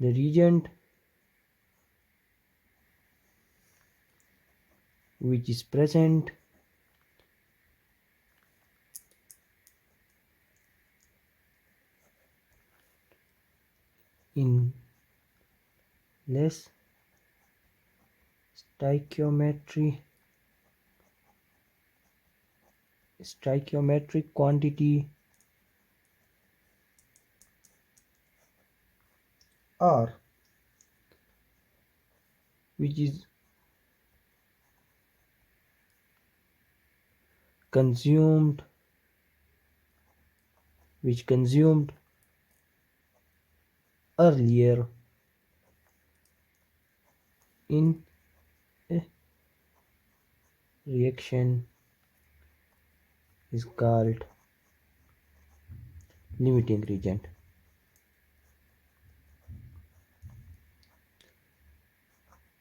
the reagent which is present in less stoichiometric quantity or which consumed earlier in a reaction is called limiting reagent.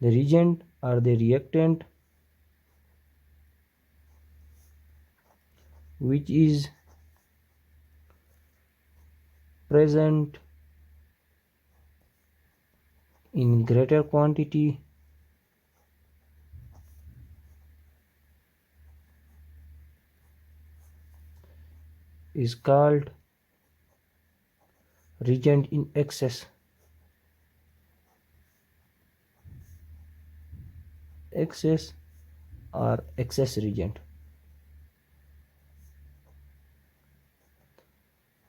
the reagent or the reactant which is present in greater quantity is called reagent in excess. Excess or excess reagent.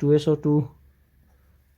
2SO2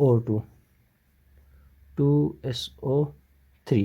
O2 2SO3.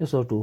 SO2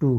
2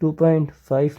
2.5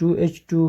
2H2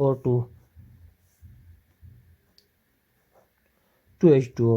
O2 2H2O،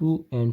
2 and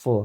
4،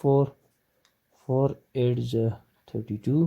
4، 4 8 32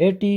80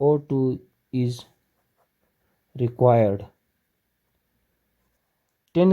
O2 is required 10